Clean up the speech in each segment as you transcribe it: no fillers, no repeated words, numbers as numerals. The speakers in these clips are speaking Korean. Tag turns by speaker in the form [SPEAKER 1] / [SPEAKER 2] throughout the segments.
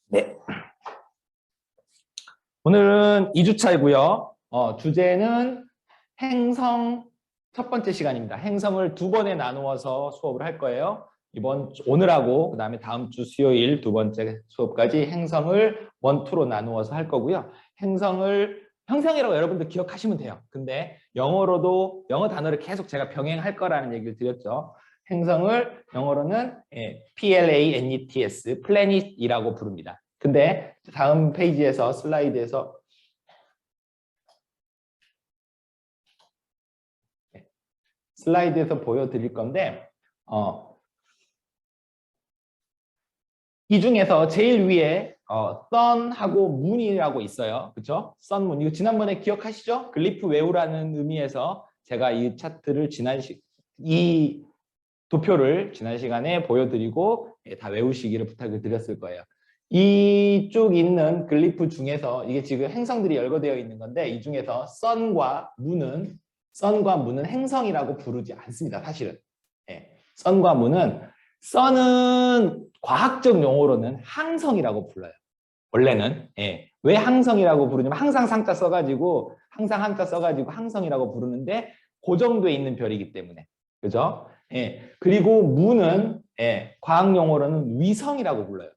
[SPEAKER 1] 네. 오늘은 2주차이고요. 주제는 행성 첫 번째 시간입니다. 행성을 두 번에 나누어서 수업을 할 거예요. 오늘하고 그다음에 다음 주 수요일 두 번째 수업까지 행성을 1, 2로 나누어서 할 거고요. 형성이라고 여러분들 기억하시면 돼요. 근데 영어로도 영어 단어를 계속 제가 병행할 거라는 얘기를 드렸죠. 행성을 영어로는 PLANETS, planet이라고 부릅니다. 근데 다음 페이지에서 슬라이드에서 보여드릴 건데 이 중에서 제일 위에 sun하고 moon이라고 있어요. 그렇죠? sun, moon. 이거 지난번에 기억하시죠? 글리프 외우라는 의미에서 제가 이 차트를 이 도표를 지난 시간에 보여드리고 다 외우시기를 부탁을 드렸을 거예요. 이쪽 있는 글리프 중에서 이게 지금 행성들이 열거되어 있는 건데 이 중에서 sun과 moon은 행성이라고 부르지 않습니다. 사실은. sun과 moon은 과학적 용어로는 항성이라고 불러요. 원래는. 왜 항성이라고 부르냐면 항상 한자 써가지고 항성이라고 부르는데 고정돼 있는 별이기 때문에. 그죠? 그리고 moon은 과학 용어로는 위성이라고 불러요.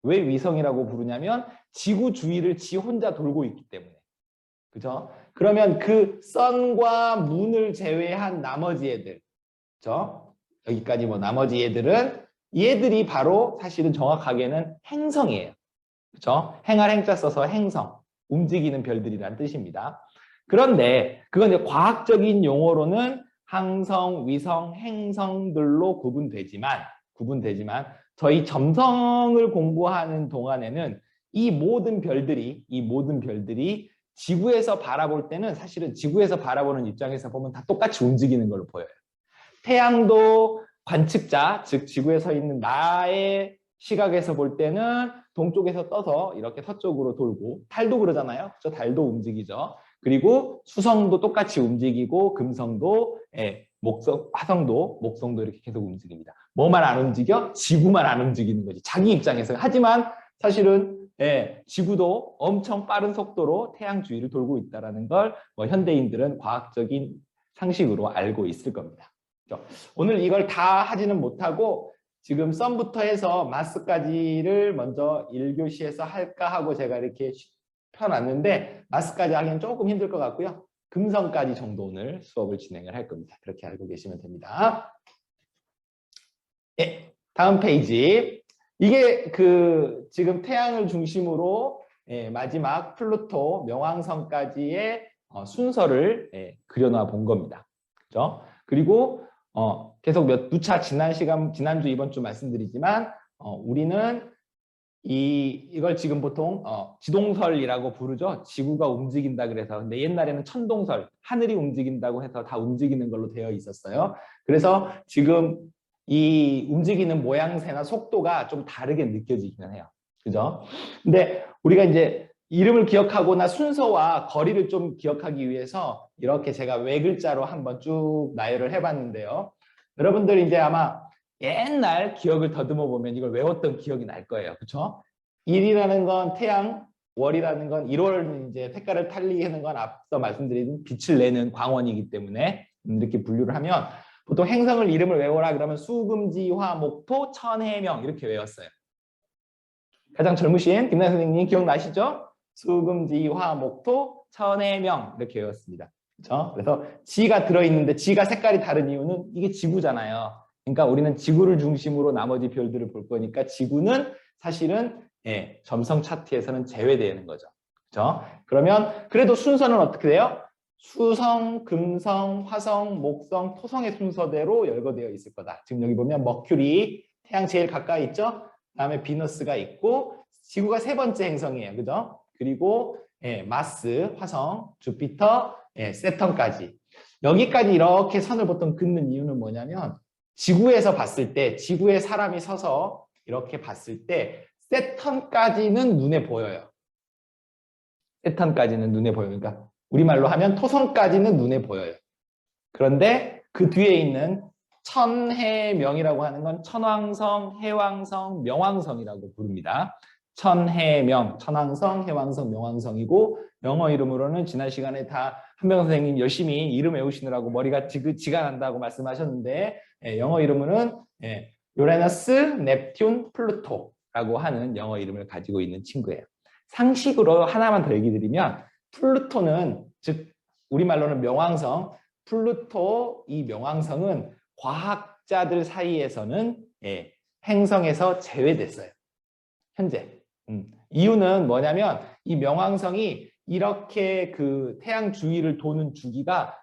[SPEAKER 1] 왜 위성이라고 부르냐면 지구 주위를 지 혼자 돌고 있기 때문에. 그죠? 그러면 그 sun과 moon을 제외한 나머지 애들, 그죠? 여기까지 나머지 얘들이 바로 사실은 정확하게는 행성이에요. 그죠? 행할 행자 써서 행성, 움직이는 별들이란 뜻입니다. 그런데 그건 이제 과학적인 용어로는 항성, 위성, 행성들로 구분되지만 저희 점성을 공부하는 동안에는 이 모든 별들이 지구에서 바라볼 때는 사실은 지구에서 바라보는 입장에서 보면 다 똑같이 움직이는 걸로 보여요. 태양도 관측자, 즉 지구에 서 있는 나의 시각에서 볼 때는 동쪽에서 떠서 이렇게 서쪽으로 돌고, 달도 그러잖아요. 저 달도 움직이죠. 그리고 수성도 똑같이 움직이고 금성도, 화성도, 목성도 이렇게 계속 움직입니다. 뭐만 안 움직여? 지구만 안 움직이는 거지. 자기 입장에서. 하지만 사실은 지구도 엄청 빠른 속도로 태양 주위를 돌고 있다는 걸 현대인들은 과학적인 상식으로 알고 있을 겁니다. 오늘 이걸 다 하지는 못하고 지금 썸부터 해서 마스까지를 먼저 1교시에서 할까 하고 제가 이렇게 펴놨는데 마스까지 하기는 조금 힘들 것 같고요. 금성까지 정도 오늘 수업을 진행을 할 겁니다. 그렇게 알고 계시면 됩니다. 다음 페이지. 이게 지금 태양을 중심으로 마지막 플루토, 명왕성까지의 순서를 그려놔 본 겁니다. 그죠? 그리고 계속 누차 지난주 이번 주 말씀드리지만 우리는 이걸 지금 보통 지동설이라고 부르죠. 지구가 움직인다 그래서. 근데 옛날에는 천동설, 하늘이 움직인다고 해서 다 움직이는 걸로 되어 있었어요. 그래서 지금 이 움직이는 모양새나 속도가 좀 다르게 느껴지기는 해요. 그죠? 근데 우리가 이제 이름을 기억하거나 순서와 거리를 좀 기억하기 위해서 이렇게 제가 외글자로 한번 쭉 나열을 해봤는데요. 여러분들 이제 아마 옛날 기억을 더듬어 보면 이걸 외웠던 기억이 날 거예요. 그렇죠? 일이라는 건 태양, 월이라는 건 1월 이제 색깔을 탈리하는 건 앞서 말씀드린 빛을 내는 광원이기 때문에 이렇게 분류를 하면 보통 행성을 이름을 외워라 그러면 수금지화목토 천해명 이렇게 외웠어요. 가장 젊으신 김나연 선생님 기억나시죠? 수금지화목토 천해명 이렇게 외웠습니다. 그렇죠? 그래서 지가 들어있는데 지가 색깔이 다른 이유는 이게 지구잖아요. 그러니까 우리는 지구를 중심으로 나머지 별들을 볼 거니까 지구는 사실은 점성 차트에서는 제외되는 거죠. 그렇죠? 그러면 그래도 순서는 어떻게 돼요? 수성, 금성, 화성, 목성, 토성의 순서대로 열거되어 있을 거다. 지금 여기 보면 머큐리, 태양 제일 가까이 있죠? 그다음에 비너스가 있고 지구가 세 번째 행성이에요. 그죠? 그리고 마스, 화성, 주피터, 세턴까지. 여기까지 이렇게 선을 보통 긋는 이유는 뭐냐면 지구에서 봤을 때, 지구에 사람이 서서 이렇게 봤을 때 세턴까지는 눈에 보여요. 세턴까지는 눈에 보여요. 그러니까 우리말로 하면 토성까지는 눈에 보여요. 그런데 그 뒤에 있는 천해명이라고 하는 건 천왕성, 해왕성, 명왕성이라고 부릅니다. 천해명, 천왕성, 해왕성, 명왕성이고 영어 이름으로는 지난 시간에 다 한명 선생님 열심히 이름 외우시느라고 머리가 지가 난다고 말씀하셨는데 영어 이름은 유레너스, 넵튠, 플루토라고 하는 영어 이름을 가지고 있는 친구예요. 상식으로 하나만 더 얘기 드리면 플루토는 즉 우리말로는 명왕성, 플루토 이 명왕성은 과학자들 사이에서는 행성에서 제외됐어요. 현재. 이유는 뭐냐면 이 명왕성이 이렇게 그 태양 주위를 도는 주기가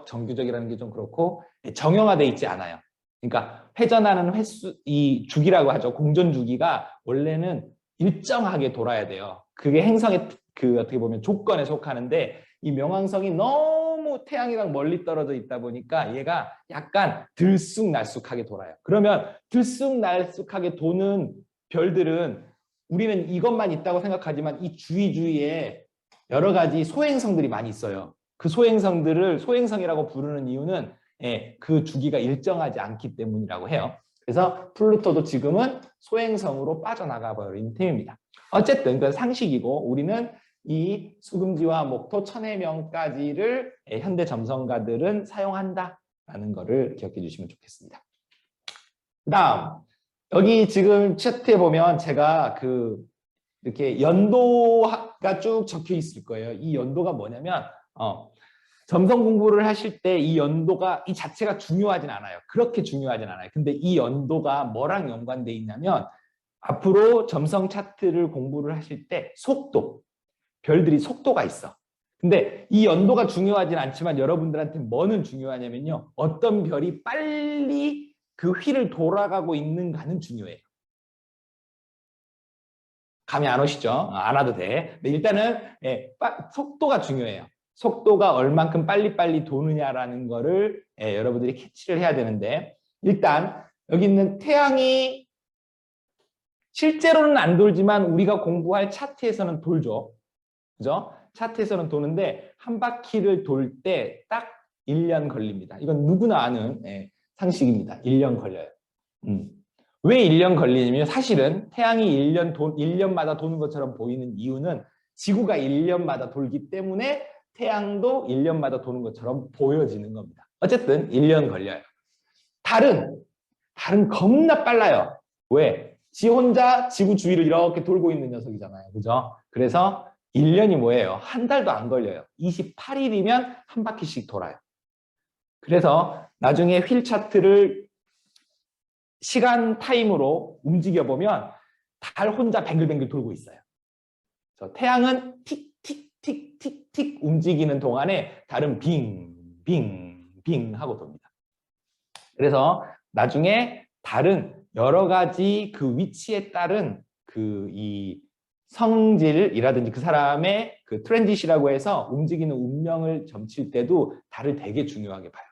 [SPEAKER 1] 정규적이라는 게 좀 그렇고 정형화돼 있지 않아요. 그러니까 회전하는 횟수, 이 주기라고 하죠. 공전 주기가 원래는 일정하게 돌아야 돼요. 그게 행성의 그 어떻게 보면 조건에 속하는데 이 명왕성이 너무 태양이랑 멀리 떨어져 있다 보니까 얘가 약간 들쑥날쑥하게 돌아요. 그러면 들쑥날쑥하게 도는 별들은 우리는 이것만 있다고 생각하지만 이 주위에 여러 가지 소행성들이 많이 있어요. 그 소행성들을 소행성이라고 부르는 이유는 그 주기가 일정하지 않기 때문이라고 해요. 그래서 플루토도 지금은 소행성으로 빠져나가 버린 셈입니다. 어쨌든 그건 상식이고 우리는 이 수금지와 목토, 천해명까지를 현대 점성가들은 사용한다라는 것을 기억해 주시면 좋겠습니다. 그 다음 여기 지금 차트에 보면 제가 이렇게 연도가 쭉 적혀 있을 거예요. 이 연도가 뭐냐면 점성 공부를 하실 때 이 연도가 이 자체가 중요하진 않아요. 그렇게 중요하진 않아요. 근데 이 연도가 뭐랑 연관돼 있냐면 앞으로 점성 차트를 공부를 하실 때 속도, 별들이 속도가 있어. 근데 이 연도가 중요하진 않지만 여러분들한테 뭐는 중요하냐면요. 어떤 별이 빨리 그 휠을 돌아가고 있는가는 중요해요. 감이 안 오시죠? 안 와도 돼. 근데 일단은 속도가 중요해요. 속도가 얼만큼 빨리빨리 도느냐라는 거를 여러분들이 캐치를 해야 되는데 일단 여기 있는 태양이 실제로는 안 돌지만 우리가 공부할 차트에서는 돌죠. 그죠? 차트에서는 도는데 한 바퀴를 돌 때 딱 1년 걸립니다. 이건 누구나 아는 상식입니다. 1년 걸려요. 왜 1년 걸리냐면 사실은 태양이 1년마다 도는 것처럼 보이는 이유는 지구가 1년마다 돌기 때문에 태양도 1년마다 도는 것처럼 보여지는 겁니다. 어쨌든 1년 걸려요. 달은 겁나 빨라요. 왜? 지 혼자 지구 주위를 이렇게 돌고 있는 녀석이잖아요. 그죠? 그래서 1년이 뭐예요? 한 달도 안 걸려요. 28일이면 한 바퀴씩 돌아요. 그래서 나중에 휠 차트를 시간 타임으로 움직여보면 달 혼자 뱅글뱅글 돌고 있어요. 태양은 틱틱틱틱틱 움직이는 동안에 달은 빙빙빙 하고 돕니다. 그래서 나중에 달은 여러 가지 그 위치에 따른 이 성질이라든지 그 사람의 그 트랜짓이라고 해서 움직이는 운명을 점칠 때도 달을 되게 중요하게 봐요.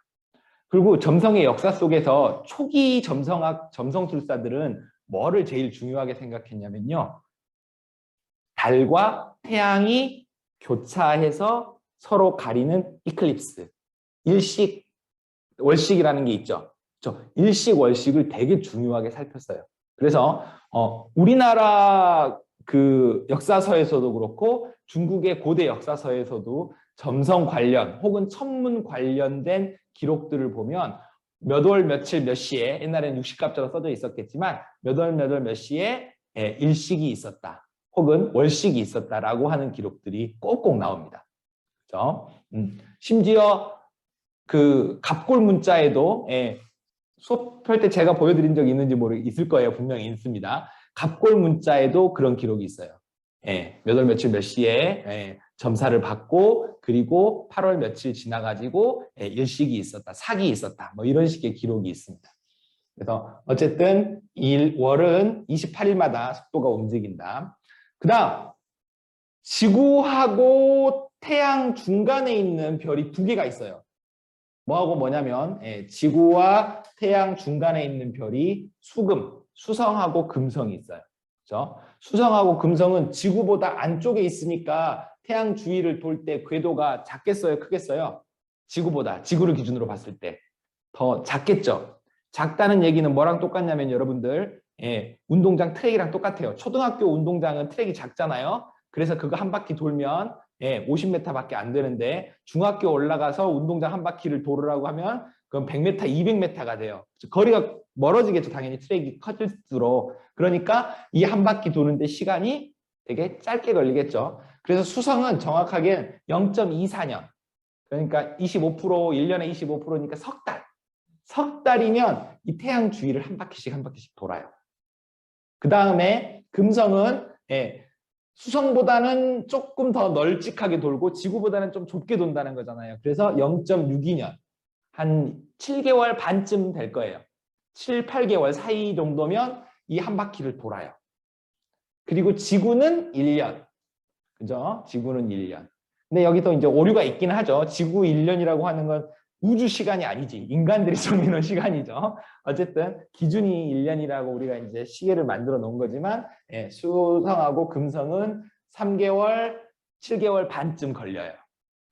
[SPEAKER 1] 그리고 점성의 역사 속에서 초기 점성술사들은 뭐를 제일 중요하게 생각했냐면요. 달과 태양이 교차해서 서로 가리는 이클립스, 일식, 월식이라는 게 있죠. 일식, 월식을 되게 중요하게 살폈어요. 그래서 우리나라 그 역사서에서도 그렇고 중국의 고대 역사서에서도 점성 관련 혹은 천문 관련된 기록들을 보면 몇 월 며칠 몇 시에 옛날에는 60갑자로 써져 있었겠지만 몇 월 몇 시에 일식이 있었다 혹은 월식이 있었다라고 하는 기록들이 꼭꼭 나옵니다. 그렇죠? 심지어 그 갑골 문자에도 수업할 때 제가 보여드린 적이 있는지 있을 거예요. 분명히 있습니다. 갑골 문자에도 그런 기록이 있어요. 몇 월 며칠 몇 시에 점사를 받고 그리고 8월 며칠 지나가지고 일식이 있었다, 사기 있었다 뭐 이런 식의 기록이 있습니다. 그래서 어쨌든 월은 28일마다 속도가 움직인다. 그 다음 지구하고 태양 중간에 있는 별이 두 개가 있어요. 뭐하고 뭐냐면 지구와 태양 중간에 있는 별이 수성하고 금성이 있어요. 그렇죠? 수성하고 금성은 지구보다 안쪽에 있으니까 태양 주위를 돌 때 궤도가 작겠어요? 크겠어요? 지구보다, 지구를 기준으로 봤을 때 더 작겠죠. 작다는 얘기는 뭐랑 똑같냐면 여러분들, 운동장 트랙이랑 똑같아요. 초등학교 운동장은 트랙이 작잖아요. 그래서 그거 한 바퀴 돌면 50m밖에 안 되는데 중학교 올라가서 운동장 한 바퀴를 돌으라고 하면 그럼 100m, 200m가 돼요. 거리가 멀어지겠죠. 당연히 트랙이 커질수록. 그러니까 이 한 바퀴 도는데 시간이 되게 짧게 걸리겠죠. 그래서 수성은 정확하게 0.24년. 그러니까 25%, 1년에 25%니까 석 달. 석 달이면 이 태양 주위를 한 바퀴씩 돌아요. 그 다음에 금성은 수성보다는 조금 더 널찍하게 돌고 지구보다는 좀 좁게 돈다는 거잖아요. 그래서 0.62년, 한 7개월 반쯤 될 거예요. 7, 8개월 사이 정도면 이 한 바퀴를 돌아요. 그리고 지구는 1년. 그죠? 지구는 1년. 근데 여기서 이제 오류가 있긴 하죠. 지구 1년이라고 하는 건 우주 시간이 아니지. 인간들이 정해놓은 시간이죠. 어쨌든 기준이 1년이라고 우리가 이제 시계를 만들어 놓은 거지만 수성하고 금성은 3개월, 7개월 반쯤 걸려요.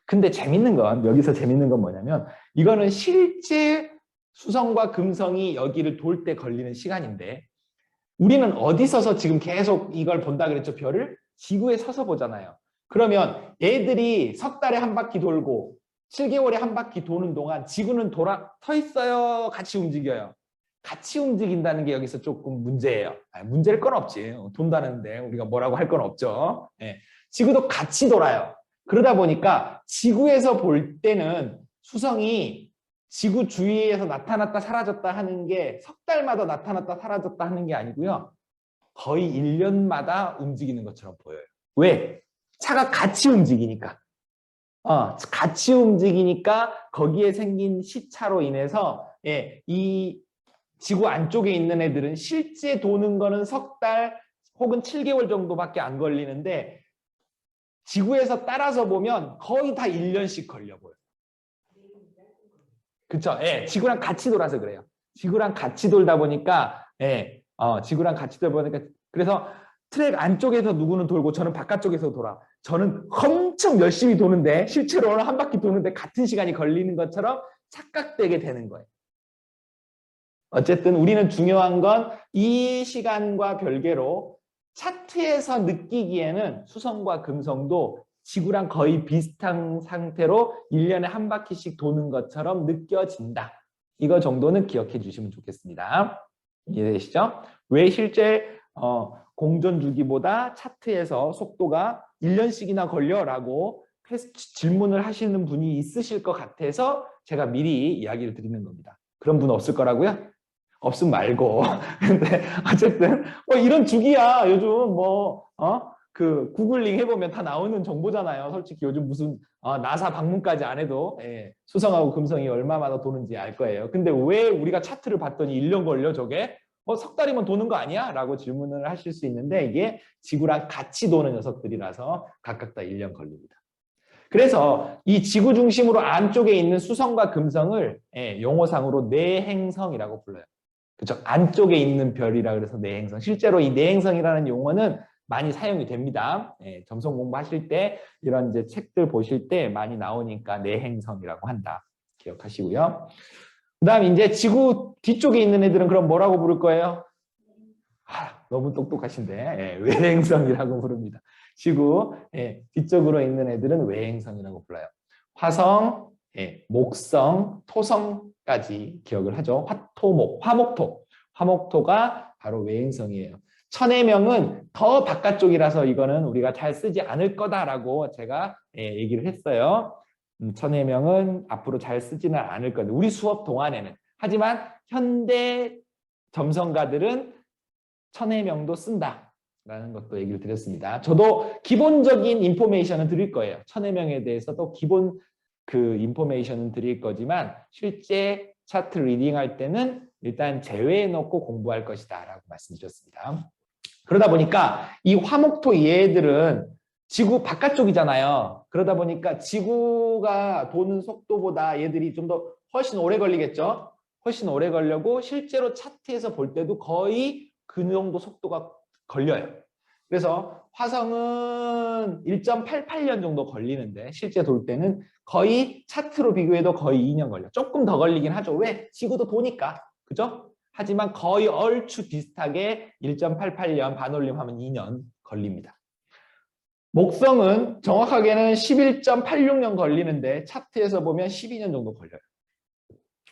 [SPEAKER 1] 근데 재밌는 건 여기서 재밌는 건 뭐냐면 이거는 실제 수성과 금성이 여기를 돌 때 걸리는 시간인데 우리는 어디 서서 지금 계속 이걸 본다 그랬죠? 별을? 지구에 서서 보잖아요. 그러면 애들이 석 달에 한 바퀴 돌고 7개월에 한 바퀴 도는 동안 지구는 서 있어요? 같이 움직여요? 같이 움직인다는 게 여기서 조금 문제예요. 문제일 건 없지. 돈다는데 우리가 뭐라고 할 건 없죠. 지구도 같이 돌아요. 그러다 보니까 지구에서 볼 때는 수성이 지구 주위에서 나타났다 사라졌다 하는 게 석 달마다 나타났다 사라졌다 하는 게 아니고요. 거의 1년마다 움직이는 것처럼 보여요. 왜? 차가 같이 움직이니까. 같이 움직이니까 거기에 생긴 시차로 인해서 이 지구 안쪽에 있는 애들은 실제 도는 거는 석 달 혹은 7개월 정도밖에 안 걸리는데 지구에서 따라서 보면 거의 다 1년씩 걸려 보여요. 그쵸? 지구랑 같이 돌아서 그래요. 지구랑 같이 돌다 보니까, 지구랑 같이 돌다 보니까, 그래서 트랙 안쪽에서 누구는 돌고 저는 바깥쪽에서 돌아. 저는 엄청 열심히 도는데, 실제로는 한 바퀴 도는데 같은 시간이 걸리는 것처럼 착각되게 되는 거예요. 어쨌든 우리는 중요한 건 이 시간과 별개로 차트에서 느끼기에는 수성과 금성도 지구랑 거의 비슷한 상태로 1년에 한 바퀴씩 도는 것처럼 느껴진다. 이거 정도는 기억해 주시면 좋겠습니다. 이해되시죠? 왜 실제 공전 주기보다 차트에서 속도가 1년씩이나 걸려라고 질문을 하시는 분이 있으실 것 같아서 제가 미리 이야기를 드리는 겁니다. 그런 분 없을 거라고요? 없음 말고. 근데 어쨌든 이런 주기야. 요즘 그 구글링 해보면 다 나오는 정보잖아요. 솔직히 요즘 무슨 나사 방문까지 안 해도 수성하고 금성이 얼마마다 도는지 알 거예요. 근데 왜 우리가 차트를 봤더니 1년 걸려 저게? 석 달이면 도는 거 아니야? 라고 질문을 하실 수 있는데 이게 지구랑 같이 도는 녀석들이라서 각각 다 1년 걸립니다. 그래서 이 지구 중심으로 안쪽에 있는 수성과 금성을 용어상으로 내행성이라고 불러요. 그렇죠? 안쪽에 있는 별이라 그래서 내행성. 실제로 이 내행성이라는 용어는 많이 사용이 됩니다. 점성 공부하실 때 이런 이제 책들 보실 때 많이 나오니까 내행성이라고 한다. 기억하시고요. 그다음 이제 지구 뒤쪽에 있는 애들은 그럼 뭐라고 부를 거예요? 너무 똑똑하신데 외행성이라고 부릅니다. 지구 뒤쪽으로 있는 애들은 외행성이라고 불러요. 화성, 목성, 토성까지 기억을 하죠. 화토목, 화목토. 화목토가 바로 외행성이에요. 천해명은 더 바깥쪽이라서 이거는 우리가 잘 쓰지 않을 거다라고 제가 얘기를 했어요. 천해명은 앞으로 잘 쓰지는 않을 거다. 우리 수업 동안에는. 하지만 현대 점성가들은 천해명도 쓴다라는 것도 얘기를 드렸습니다. 저도 기본적인 인포메이션은 드릴 거예요. 천해명에 대해서도 기본 그 인포메이션은 드릴 거지만 실제 차트 리딩할 때는 일단 제외해 놓고 공부할 것이다 라고 말씀드렸습니다. 그러다 보니까 이 화목토 얘들은 지구 바깥쪽이잖아요. 그러다 보니까 지구가 도는 속도보다 얘들이 좀 더 훨씬 오래 걸리겠죠. 훨씬 오래 걸려고 실제로 차트에서 볼 때도 거의 그 정도 속도가 걸려요. 그래서 화성은 1.88년 정도 걸리는데 실제 돌 때는 거의 차트로 비교해도 거의 2년 걸려. 조금 더 걸리긴 하죠. 왜? 지구도 도니까. 그죠? 하지만 거의 얼추 비슷하게 1.88년 반올림하면 2년 걸립니다. 목성은 정확하게는 11.86년 걸리는데 차트에서 보면 12년 정도 걸려요.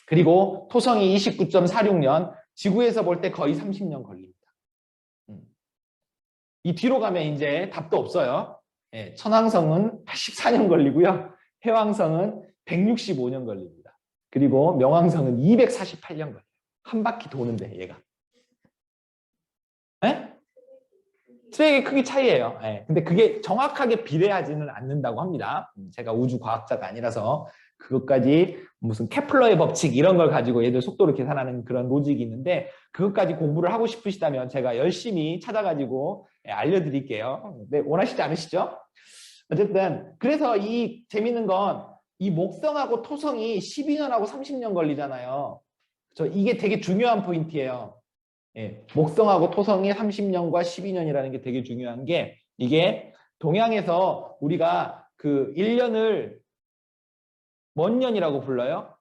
[SPEAKER 1] 그리고 토성이 29.46년, 지구에서 볼 때 거의 30년 걸립니다. 이 뒤로 가면 이제 답도 없어요. 예, 천왕성은 84년 걸리고요. 해왕성은 165년 걸립니다. 그리고 명왕성은 248년 걸려요. 한 바퀴 도는데 얘가. 예? 트랙의 크기 차이예요. 예, 근데 그게 정확하게 비례하지는 않는다고 합니다. 제가 우주 과학자가 아니라서 그것까지 무슨 케플러의 법칙 이런 걸 가지고 얘들 속도를 계산하는 그런 로직이 있는데 그것까지 공부를 하고 싶으시다면 제가 열심히 찾아가지고 알려드릴게요. 네, 원하시지 않으시죠? 어쨌든 그래서 이 재밌는 건 이 목성하고 토성이 12년하고 30년 걸리잖아요. 이게 되게 중요한 포인트예요. 예, 목성하고 토성이 30년과 12년이라는 게 되게 중요한 게 이게 동양에서 우리가 그 1년을 뭔 년이라고 불러요?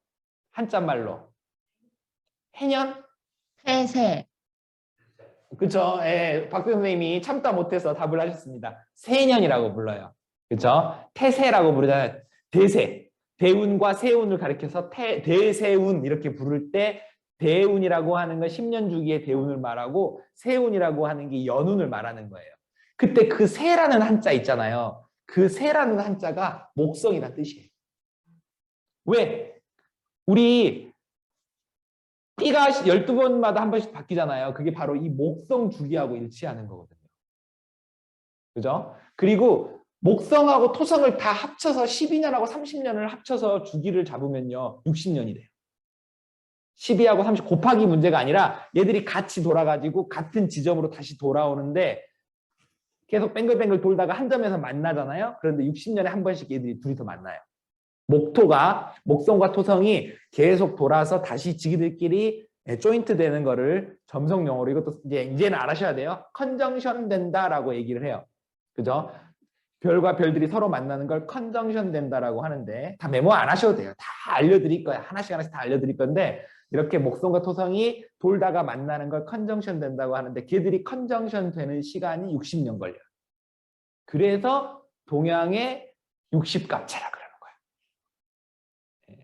[SPEAKER 1] 한자말로. 해년?
[SPEAKER 2] 해세.
[SPEAKER 1] 그쵸? 예, 박대 선생님이 참다 못해서 답을 하셨습니다. 세년이라고 불러요. 그쵸? 태세라고 부르잖아요. 대세. 대운과 세운을 가리켜서 대세운 이렇게 부를 때 대운이라고 하는 건 10년 주기의 대운을 말하고 세운이라고 하는 게 연운을 말하는 거예요. 그때 그 세라는 한자 있잖아요. 그 세라는 한자가 목성이라는 뜻이에요. 왜? 우리 띠가 12번마다 한 번씩 바뀌잖아요. 그게 바로 이 목성 주기하고 일치하는 거거든요. 그죠? 그리고 목성하고 토성을 다 합쳐서 12년하고 30년을 합쳐서 주기를 잡으면요. 60년이 돼요. 12하고 30 곱하기 문제가 아니라 얘들이 같이 돌아가지고 같은 지점으로 다시 돌아오는데 계속 뱅글뱅글 돌다가 한 점에서 만나잖아요. 그런데 60년에 한 번씩 얘들이 둘이서 만나요. 목성과 토성이 계속 돌아서 다시 지기들끼리 조인트 되는 거를 점성 용어로 이것도 이제는 알아셔야 돼요. 컨정션 된다라고 얘기를 해요. 그죠? 별과 별들이 서로 만나는 걸 컨정션 된다라고 하는데 다 메모 안 하셔도 돼요. 다 알려드릴 거야. 하나씩 다 알려드릴 건데 이렇게 목성과 토성이 돌다가 만나는 걸 컨정션 된다고 하는데 걔들이 컨정션 되는 시간이 60년 걸려요. 그래서 동양의 60갑자라 그래요.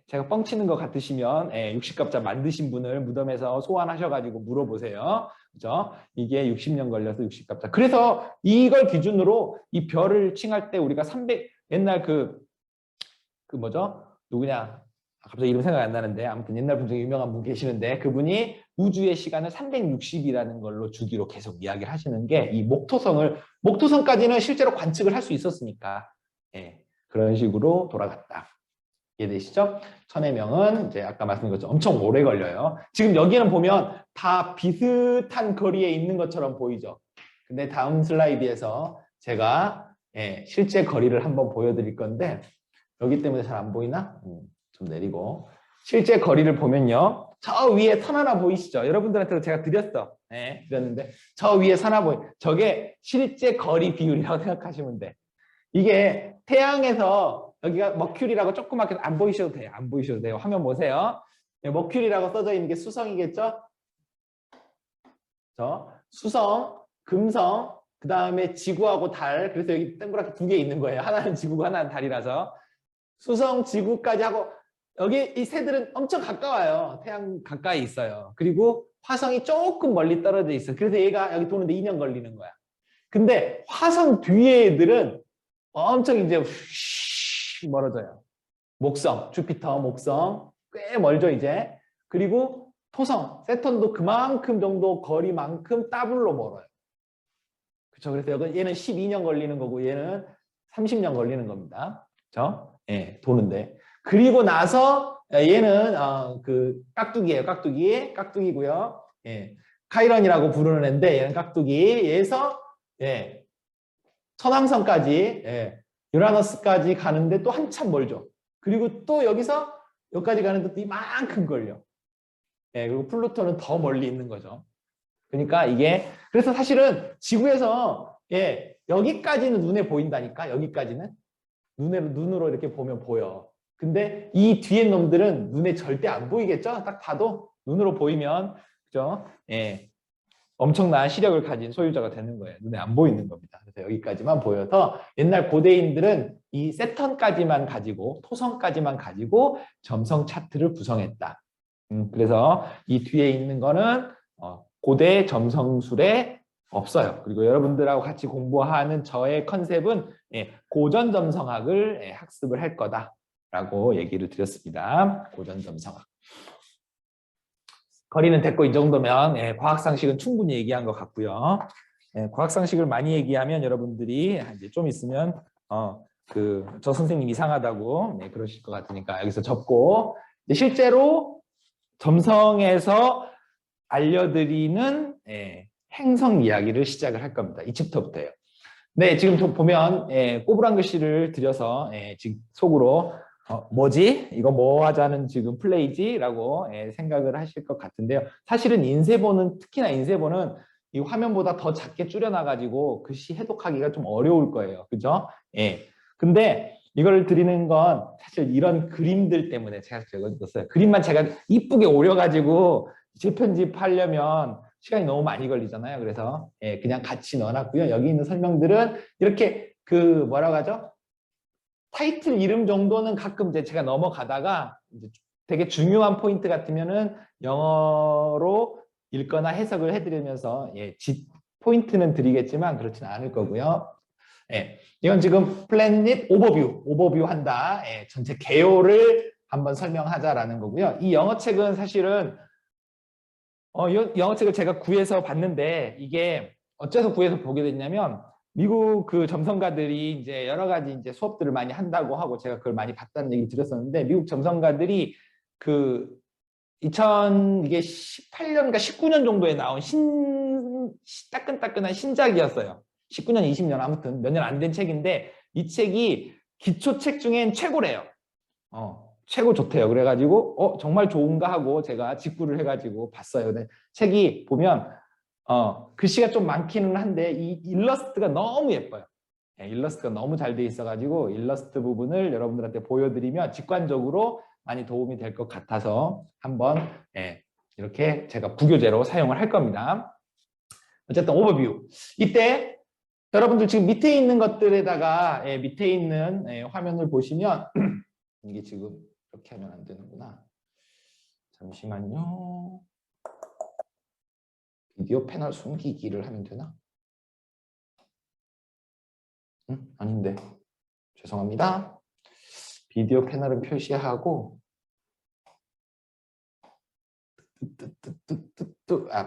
[SPEAKER 1] 제가 뻥치는 것 같으시면 60갑자 만드신 분을 무덤에서 소환하셔가지고 물어보세요. 그죠? 이게 60년 걸려서 60갑자. 그래서 이걸 기준으로 이 별을 칭할 때 우리가 300 옛날 그 뭐죠? 누구냐? 갑자기 이름 생각이 안 나는데 아무튼 옛날 분 중에 유명한 분 계시는데 그분이 우주의 시간을 360이라는 걸로 주기로 계속 이야기를 하시는 게 이 목토성까지는 실제로 관측을 할 수 있었으니까 그런 식으로 돌아갔다. 이해되시죠? 천해명은 이제 아까 말씀드린 것처럼 엄청 오래 걸려요. 지금 여기는 보면 다 비슷한 거리에 있는 것처럼 보이죠. 근데 다음 슬라이드에서 제가 실제 거리를 한번 보여드릴 건데 여기 때문에 잘 안 보이나? 좀 내리고 실제 거리를 보면요. 저 위에 선 하나 보이시죠? 여러분들한테도 제가 드렸어. 드렸는데 저 위에 선 하나 저게 실제 거리 비율이라고 생각하시면 돼. 이게 태양에서 여기가 머큐리라고 조그맣게 안 보이셔도 돼요. 안 보이셔도 돼요. 화면 보세요. 머큐리라고 써져 있는 게 수성이겠죠? 수성, 금성, 그 다음에 지구하고 달. 그래서 여기 동그랗게 두 개 있는 거예요. 하나는 지구고 하나는 달이라서. 수성, 지구까지 하고 여기 이 새들은 엄청 가까워요. 태양 가까이 있어요. 그리고 화성이 조금 멀리 떨어져 있어. 그래서 얘가 여기 도는데 2년 걸리는 거야. 근데 화성 뒤에 애들은 엄청 이제 멀어져요. 목성, 주피터, 목성 꽤 멀죠 이제. 그리고 토성, 세턴도 그만큼 정도 거리만큼 더블로 멀어요. 그렇죠? 그래서 얘는 12년 걸리는 거고 얘는 30년 걸리는 겁니다. 그렇죠? 도는데. 그리고 나서 얘는 그 깍두기예요. 깍두기고요. 카이런이라고 부르는 애인데 얘는 깍두기에서 천왕성까지 유라너스까지 가는데 또 한참 멀죠. 그리고 또 여기서 여기까지 가는데 또 이만큼 걸려. 그리고 플루토는 더 멀리 있는 거죠. 그러니까 이게 그래서 사실은 지구에서 예, 여기까지는 눈에 보인다니까. 여기까지는 눈으로 이렇게 보면 보여. 근데 이 뒤에 놈들은 눈에 절대 안 보이겠죠? 딱 봐도 눈으로 보이면 그죠? 예, 엄청난 시력을 가진 소유자가 되는 거예요. 눈에 안 보이는 겁니다. 그래서 여기까지만 보여서 옛날 고대인들은 이 세턴까지만 가지고 토성까지만 가지고 점성 차트를 구성했다. 그래서 이 뒤에 있는 거는 고대 점성술에 없어요. 그리고 여러분들하고 같이 공부하는 저의 컨셉은 고전 점성학을 학습을 할 거다라고 얘기를 드렸습니다. 고전 점성학. 거리는 됐고 이 정도면 과학상식은 충분히 얘기한 것 같고요. 과학상식을 많이 얘기하면 여러분들이 이제 좀 있으면 저 선생님 이상하다고 그러실 것 같으니까 여기서 접고 실제로 점성에서 알려드리는 행성 이야기를 시작을 할 겁니다. 이 챕터부터예요. 네, 지금 보면 꼬부랑 글씨를 들여서 지금 속으로 뭐지? 이거 뭐 하자는 지금 플레이지? 라고 생각을 하실 것 같은데요. 사실은 인쇄본은 특히나 인쇄본은 이 화면보다 더 작게 줄여놔가지고 글씨 해독하기가 좀 어려울 거예요. 그죠? 예. 근데 이걸 드리는 건 사실 이런 그림들 때문에 제가 적어줬어요. 그림만 제가 이쁘게 오려가지고 재편집하려면 시간이 너무 많이 걸리잖아요. 그래서 그냥 같이 넣어놨고요. 여기 있는 설명들은 이렇게 뭐라고 하죠? 타이틀 이름 정도는 가끔 이제 제가 넘어가다가 이제 되게 중요한 포인트 같으면은 영어로 읽거나 해석을 해드리면서 포인트는 드리겠지만 그렇지는 않을 거고요. 이건 지금 플래닛 오버뷰 한다. 전체 개요를 한번 설명하자라는 거고요. 이 영어책은 사실은 영어책을 제가 구해서 봤는데 이게 어째서 구해서 보게 됐냐면 미국 그 점성가들이 이제 여러 가지 이제 수업들을 많이 한다고 하고 제가 그걸 많이 봤다는 얘기를 드렸었는데 미국 점성가들이 그 이게 18년인가 19년 정도에 나온 따끈따끈한 신작이었어요. 19년, 20년 아무튼 몇 년 안 된 책인데 이 책이 기초책 중엔 최고래요. 최고 좋대요. 그래가지고 정말 좋은가 하고 제가 직구를 해가지고 봤어요. 근데 책이 보면 글씨가 좀 많기는 한데 이 일러스트가 너무 예뻐요. 일러스트가 너무 잘 돼 있어가지고 일러스트 부분을 여러분들한테 보여드리면 직관적으로 많이 도움이 될 것 같아서 한번 이렇게 제가 부교재로 사용을 할 겁니다. 어쨌든 오버뷰. 이때 여러분들 지금 밑에 있는 것들에다가 밑에 있는 화면을 보시면 이게 지금 이렇게 하면 안 되는구나. 잠시만요. 비디오 패널 숨기기를 하면 되나? 아닌데. 죄송합니다. 비디오 패널은 표시하고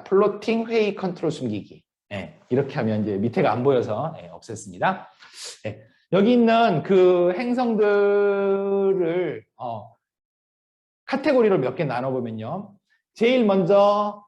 [SPEAKER 1] 플로팅 회의 컨트롤 숨기기. 이렇게 하면 이제 밑에가 안 보여서 없앴습니다. 여기 있는 그 행성들을 카테고리로 몇 개 나눠보면요. 제일 먼저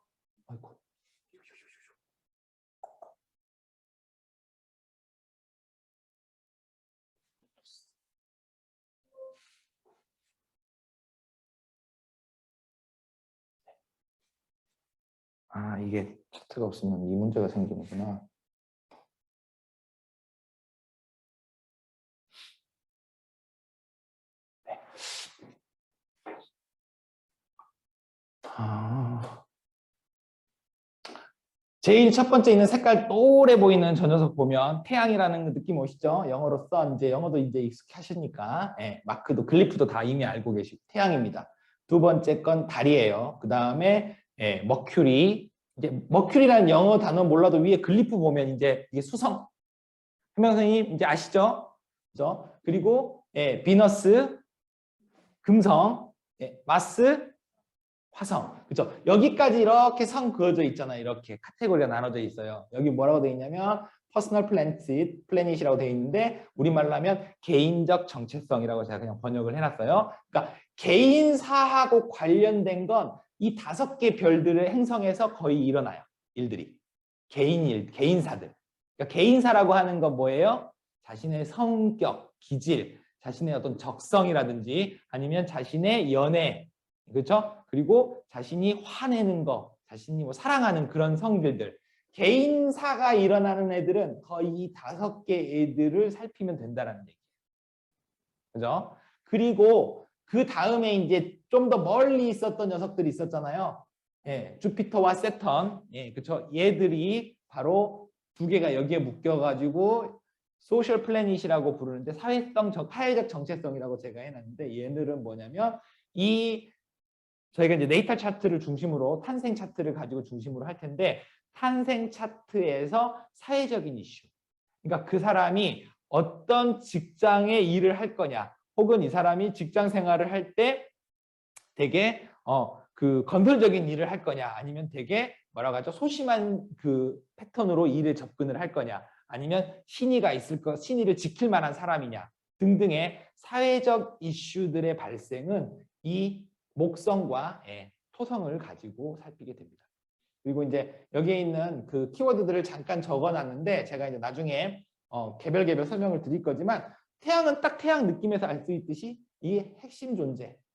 [SPEAKER 1] 이게 차트가 없으면 이 문제가 생기는구나. 제일 첫 번째 있는 색깔 노래 보이는 저 녀석 보면 태양이라는 느낌 오시죠? 영어로서 이제 영어도 이제 익숙하시니까 마크도 글리프도 다 이미 알고 계시고 태양입니다. 두 번째 건 달이에요. 그 다음에 머큐리. 이제 머큐리라는 영어 단어 몰라도 위에 글리프 보면 이제 이게 수성. 현명 선생님 이제 아시죠? 그죠? 그리고 비너스, 금성, 마스, 화성. 그죠? 여기까지 이렇게 성 그어져 있잖아요. 이렇게 카테고리가 나눠져 있어요. 여기 뭐라고 되어 있냐면 퍼스널 플래닛이라고 되어 있는데 우리말로 하면 개인적 정체성이라고 제가 그냥 번역을 해놨어요. 그러니까 개인사하고 관련된 건 이 5개 별들의 행성에서 거의 일어나요. 일들이. 개인사들. 그러니까 개인사라고 하는 건 뭐예요? 자신의 성격, 기질, 자신의 어떤 적성이라든지 아니면 자신의 연애, 그렇죠? 그리고 자신이 화내는 거, 자신이 뭐 사랑하는 그런 성질들. 개인사가 일어나는 애들은 거의 이 5개 애들을 살피면 된다는 얘기예요. 그죠? 그리고 그 다음에 이제 좀 더 멀리 있었던 녀석들이 있었잖아요. 예, 주피터와 세턴. 예, 그렇죠. 얘들이 바로 2개가 여기에 묶여가지고 소셜 플래닛이라고 부르는데 사회적 정체성이라고 제가 해놨는데 얘들은 뭐냐면 이 저희가 이제 네이탈 차트를 중심으로 탄생 차트를 가지고 중심으로 할 텐데 탄생 차트에서 사회적인 이슈. 그러니까 그 사람이 어떤 직장에 일을 할 거냐 혹은 이 사람이 직장 생활을 할 때 되게 그 건설적인 일을 할 거냐 아니면 되게 뭐라고 하죠? 소심한 그 패턴으로 일에 접근을 할 거냐 아니면 신의가 있을 거 신의를 지킬 만한 사람이냐 등등의 사회적 이슈들의 발생은 이 목성과 토성을 가지고 살피게 됩니다. 그리고 이제 여기에 있는 그 키워드들을 잠깐 적어놨는데 제가 이제 나중에 개별 설명을 드릴 거지만 태양은 딱 태양 느낌에서 알 수 있듯이 이 핵심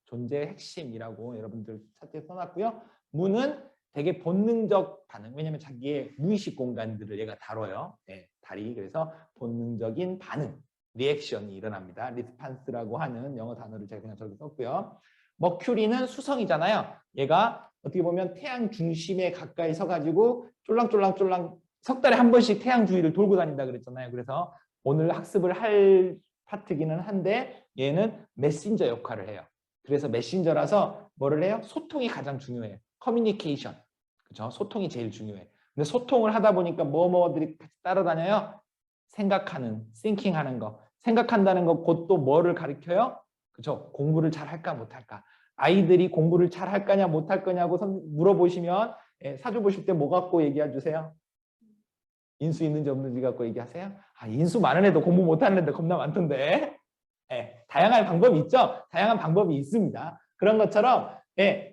[SPEAKER 1] 존재의 핵심이라고 여러분들 차트에 써놨고요. 무는 되게 본능적 반응, 왜냐하면 자기의 무의식 공간들을 얘가 다뤄요. 달이. 그래서 본능적인 반응, 리액션이 일어납니다. 리스판스라고 하는 영어 단어를 제가 그냥 저기 썼고요. 머큐리는 수성이잖아요. 얘가 어떻게 보면 태양 중심에 가까이 서가지고 쫄랑쫄랑 석 달에 한 번씩 태양 주위를 돌고 다닌다 그랬잖아요. 그래서 오늘 학습을 할 파트기는 한데 얘는 메신저 역할을 해요. 그래서 메신저라서 뭐를 해요? 소통이 가장 중요해요. 커뮤니케이션. 그렇죠? 소통이 제일 중요해요. 근데 소통을 하다 보니까 뭐들이 같이 따라다녀요? 생각하는, 싱킹하는 거. 생각한다는 거 곧 또 뭐를 가리켜요? 그렇죠? 공부를 잘 할까 못할까. 아이들이 공부를 잘 할 거냐 못할 거냐고 물어보시면 사주 보실 때 뭐 갖고 얘기해 주세요? 인수 있는지 없는지 갖고 얘기하세요? 아, 인수 많은 애도 공부 못하는 애들 겁나 많던데. 다양한 방법이 있죠? 다양한 방법이 있습니다. 그런 것처럼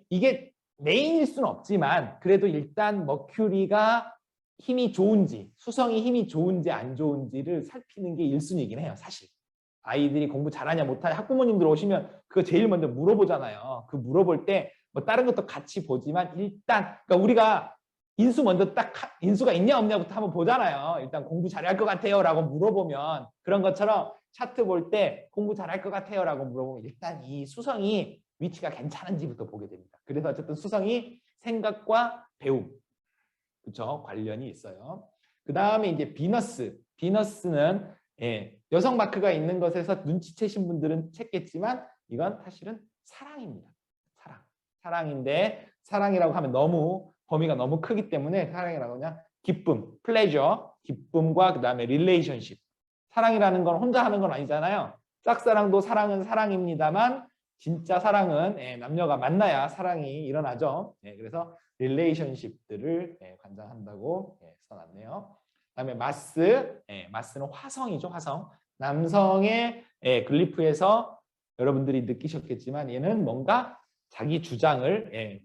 [SPEAKER 1] 이게 메인일 수는 없지만 그래도 일단 머큐리가 힘이 좋은지 수성이 힘이 좋은지 안 좋은지를 살피는 게 1순위이긴 해요. 사실. 아이들이 공부 잘하냐 못하냐 학부모님들 오시면 그거 제일 먼저 물어보잖아요. 그 물어볼 때 뭐 다른 것도 같이 보지만 일단 그러니까 우리가 인수 먼저 딱 인수가 있냐 없냐부터 한번 보잖아요. 일단 공부 잘할 것 같아요 라고 물어보면 그런 것처럼 차트 볼 때 공부 잘할 것 같아요 라고 물어보면 일단 이 수성이 위치가 괜찮은지부터 보게 됩니다. 그래서 어쨌든 수성이 생각과 배움 그렇죠? 관련이 있어요. 그 다음에 이제 비너스는 여성 마크가 있는 것에서 눈치채신 분들은 찾겠지만 이건 사실은 사랑입니다. 사랑인데 사랑이라고 하면 너무 범위가 너무 크기 때문에 사랑이라고 그냥 기쁨, 플레저, 기쁨과 그 다음에 릴레이션십. 사랑이라는 건 혼자 하는 건 아니잖아요. 짝사랑도 사랑은 사랑입니다만 진짜 사랑은 남녀가 만나야 사랑이 일어나죠. 그래서 릴레이션십들을 관장한다고 써놨네요. 그다음에 마스는 화성이죠. 화성. 남성의 글리프에서 여러분들이 느끼셨겠지만 얘는 뭔가 자기 주장을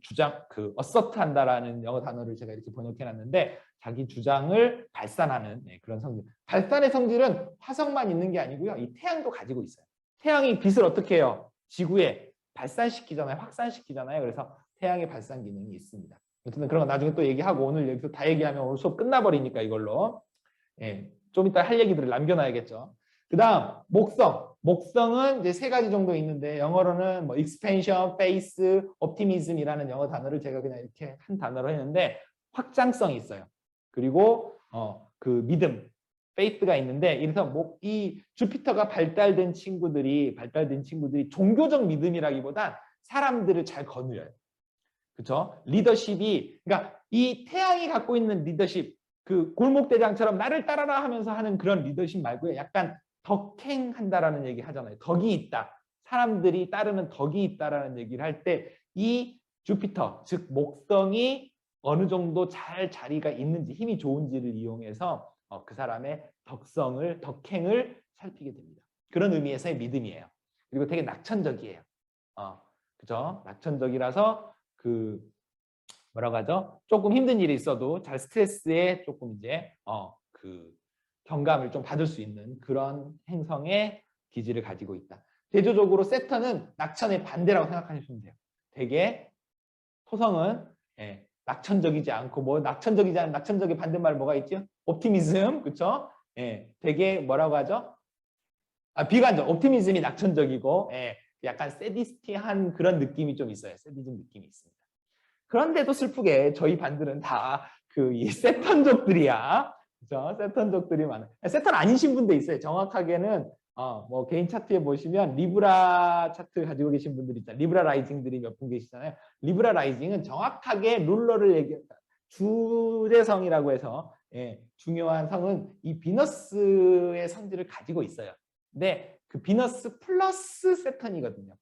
[SPEAKER 1] 어서트한다라는 영어 단어를 제가 이렇게 번역해놨는데 자기 주장을 발산하는 그런 성질. 발산의 성질은 화성만 있는 게 아니고요. 이 태양도 가지고 있어요. 태양이 빛을 어떻게 해요? 지구에 발산시키잖아요. 확산시키잖아요. 그래서 태양의 발산 기능이 있습니다. 어쨌든 그런 거 나중에 또 얘기하고 오늘 여기서 다 얘기하면 오늘 수업 끝나버리니까 이걸로 좀 이따 할 얘기들을 남겨놔야겠죠. 그 다음 목성은 이제 3가지 정도 있는데 영어로는 뭐 expansion, face, optimism이라는 영어 단어를 제가 그냥 이렇게 한 단어로 했는데 확장성이 있어요. 그리고 그 믿음, faith가 있는데 이래서 이 주피터가 발달된 친구들이 종교적 믿음이라기보단 사람들을 잘 거느려요. 그렇죠? 리더십이 그러니까 이 태양이 갖고 있는 리더십 그 골목대장처럼 나를 따라라 하면서 하는 그런 리더십 말고요. 약간 덕행한다라는 얘기 하잖아요. 덕이 있다. 사람들이 따르는 덕이 있다라는 얘기를 할 때 이 주피터, 즉 목성이 어느 정도 잘 자리가 있는지 힘이 좋은지를 이용해서 그 사람의 덕행을 살피게 됩니다. 그런 의미에서의 믿음이에요. 그리고 되게 낙천적이에요. 그죠? 낙천적이라서 그 뭐라고 하죠? 조금 힘든 일이 있어도 잘 스트레스에 조금 이제 그 경감을 좀 받을 수 있는 그런 행성의 기질을 가지고 있다. 대조적으로 세턴은 낙천의 반대라고 생각하시면 돼요. 되게 토성은 낙천적이지 않고 뭐 낙천적이지 않은 낙천적의 반대말 뭐가 있죠? 옵티미즘, 그렇죠? 예, 되게 뭐라고 하죠? 비관적, 옵티미즘이 낙천적이고 예, 약간 세디스티한 그런 느낌이 좀 있어요. 세디즘 느낌이 있습니다. 그런데도 슬프게 저희 반들은 다 그 이 세턴족들이야. 그죠? 세턴족들이 많아요. 세턴 아니신 분도 있어요. 정확하게는 뭐 개인 차트에 보시면 리브라 차트 가지고 계신 분들 있잖아요. 리브라 라이징들이 몇 분 계시잖아요. 리브라 라이징은 정확하게 룰러를 얘기한다. 주제성이라고 해서 예, 중요한 성은 이 비너스의 성질을 가지고 있어요. 근데 그 비너스 플러스 세턴이거든요.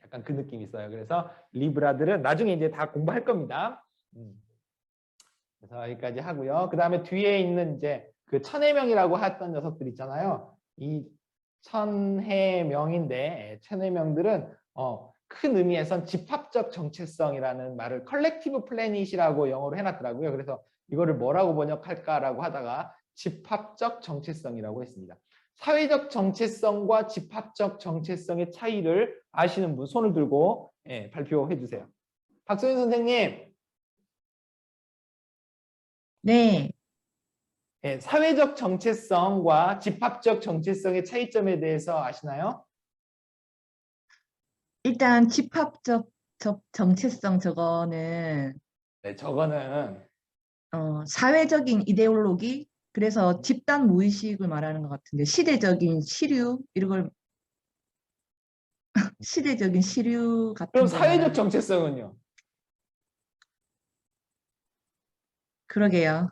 [SPEAKER 1] 약간 그 느낌이 있어요. 그래서 리브라들은 나중에 이제 다 공부할 겁니다. 그래서 여기까지 하고요. 그 다음에 뒤에 있는 이제 그 천해명이라고 했던 녀석들 있잖아요. 이 천해명인데 천해명들은 큰 의미에선 집합적 정체성이라는 말을 컬렉티브 플래닛이라고 영어로 해놨더라고요. 그래서 이거를 뭐라고 번역할까라고 하다가 집합적 정체성이라고 했습니다. 사회적 정체성과 집합적 정체성의 차이를 아시는 분 손을 들고 예, 발표해 주세요. 박소연 선생님.
[SPEAKER 2] 네.
[SPEAKER 1] 예, 사회적 정체성과 집합적 정체성의 차이점에 대해서 아시나요?
[SPEAKER 2] 일단 집합적 정체성 저거는
[SPEAKER 1] 네, 저거는
[SPEAKER 2] 사회적인 이데올로기 그래서 집단 무의식을 말하는 것 같은데 시대적인 시류 이런 걸 시대적인 시류
[SPEAKER 1] 그럼
[SPEAKER 2] 같은 걸
[SPEAKER 1] 사회적
[SPEAKER 2] 말하는
[SPEAKER 1] 정체성은요?
[SPEAKER 2] 그러게요.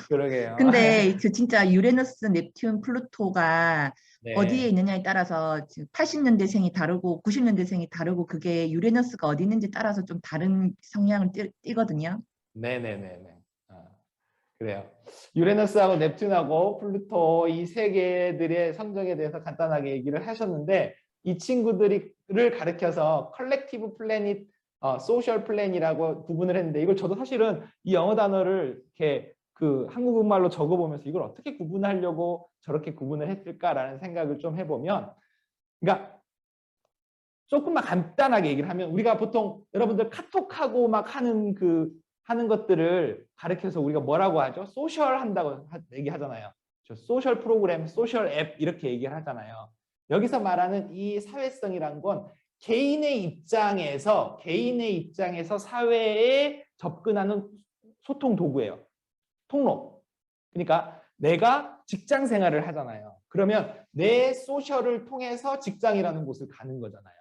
[SPEAKER 1] 그러게요.
[SPEAKER 2] 근데 그 진짜 유레너스, 넵튠, 플루토가 어디에
[SPEAKER 1] 네,
[SPEAKER 2] 있느냐에 따라서 지금 80년대생이 다르고 90년대생이 다르고 그게 유레너스가 어디 있는지 따라서 좀 다른 성향을 띠거든요.
[SPEAKER 1] 네네네네. 그래요. 유레너스하고 넵튠하고 플루토 이 세 개들의 성적에 대해서 간단하게 얘기를 하셨는데 이 친구들을 가르쳐서 컬렉티브 플래닛, 소셜 플랜이라고 구분을 했는데 이걸 저도 사실은 이 영어 단어를 이렇게 그 한국말로 적어보면서 이걸 어떻게 구분하려고 저렇게 구분을 했을까라는 생각을 좀 해보면 그러니까 조금만 간단하게 얘기를 하면 우리가 보통 여러분들 카톡하고 막 하는 것들을 가르쳐서 우리가 뭐라고 하죠? 소셜 한다고 얘기하잖아요. 소셜 프로그램, 소셜 앱 이렇게 얘기를 하잖아요. 여기서 말하는 이 사회성이란 건 개인의 입장에서 사회에 접근하는 소통 도구예요. 통로. 그러니까 내가 직장 생활을 하잖아요. 그러면 내 소셜을 통해서 직장이라는 곳을 가는 거잖아요.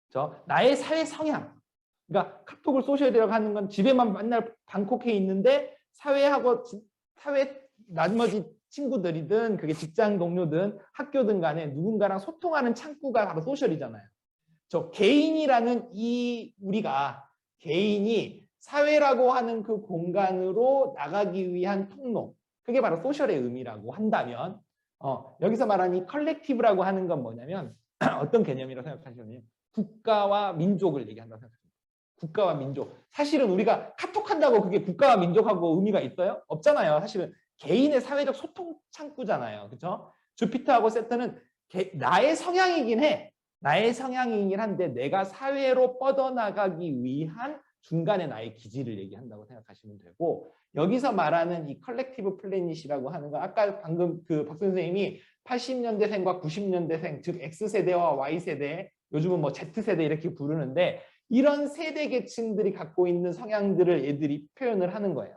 [SPEAKER 1] 그렇죠? 나의 사회 성향. 그러니까 카톡을 소셜이라고 하는 건 집에만 맨날 방콕해 있는데 사회 나머지 친구들이든 그게 직장 동료든 학교든 간에 누군가랑 소통하는 창구가 바로 소셜이잖아요. 저 개인이라는 우리가 개인이 사회라고 하는 그 공간으로 나가기 위한 통로. 그게 바로 소셜의 의미라고 한다면 여기서 말하는 이 컬렉티브라고 하는 건 뭐냐면 어떤 개념이라고 생각하시면 국가와 민족을 얘기한다고 생각합니다. 국가와 민족. 사실은 우리가 카톡한다고 그게 국가와 민족하고 의미가 있어요? 없잖아요. 사실은 개인의 사회적 소통 창구잖아요. 그렇죠? 주피터하고 세턴은 나의 성향이긴 해. 나의 성향이긴 한데 내가 사회로 뻗어나가기 위한 중간에 나의 기질을 얘기한다고 생각하시면 되고 여기서 말하는 이 컬렉티브 플래닛이라고 하는 건 아까 방금 그 박 선생님이 80년대생과 90년대생 즉 X세대와 Y세대 요즘은 뭐 Z세대 이렇게 부르는데 이런 세대 계층들이 갖고 있는 성향들을 애들이 표현을 하는 거예요.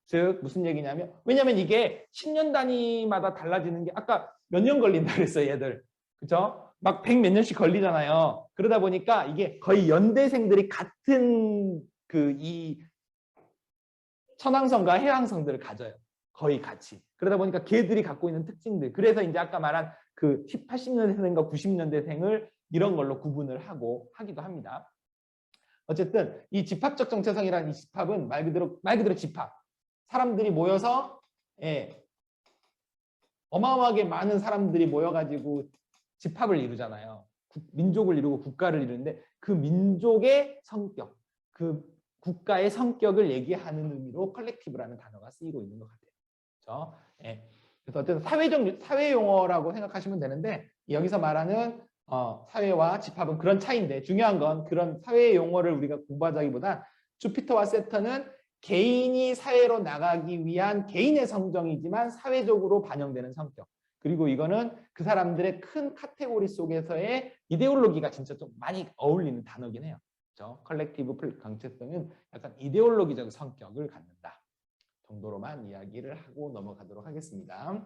[SPEAKER 1] 즉 무슨 얘기냐면 왜냐하면 이게 10년 단위마다 달라지는 게 아까 몇 년 걸린다 그랬어요 얘들. 그죠? 막 100 몇 년씩 걸리잖아요. 그러다 보니까 이게 거의 연대생들이 같은 이 천왕성과 해왕성들을 가져요. 거의 같이. 그러다 보니까 걔들이 갖고 있는 특징들. 그래서 이제 아까 말한 그 80년대생과 90년대생을 이런 걸로 구분을 하기도 합니다. 어쨌든 이 집합적 정체성이라는 이 집합은 말 그대로 집합. 사람들이 모여서 어마어마하게 많은 사람들이 모여가지고 집합을 이루잖아요. 민족을 이루고 국가를 이루는데 그 민족의 성격, 그 국가의 성격을 얘기하는 의미로 컬렉티브라는 단어가 쓰이고 있는 것 같아요. 그렇죠? 예. 그래서 어쨌든 사회 용어라고 생각하시면 되는데 여기서 말하는 사회와 집합은 그런 차이인데 중요한 건 그런 사회 용어를 우리가 공부하자기보다 주피터와 세턴은 개인이 사회로 나가기 위한 개인의 성정이지만 사회적으로 반영되는 성격. 그리고 이거는 그 사람들의 큰 카테고리 속에서의 이데올로기가 진짜 좀 많이 어울리는 단어긴 해요. 그렇죠? 컬렉티브 강체성은 약간 이데올로기적 성격을 갖는다 정도로만 이야기를 하고 넘어가도록 하겠습니다.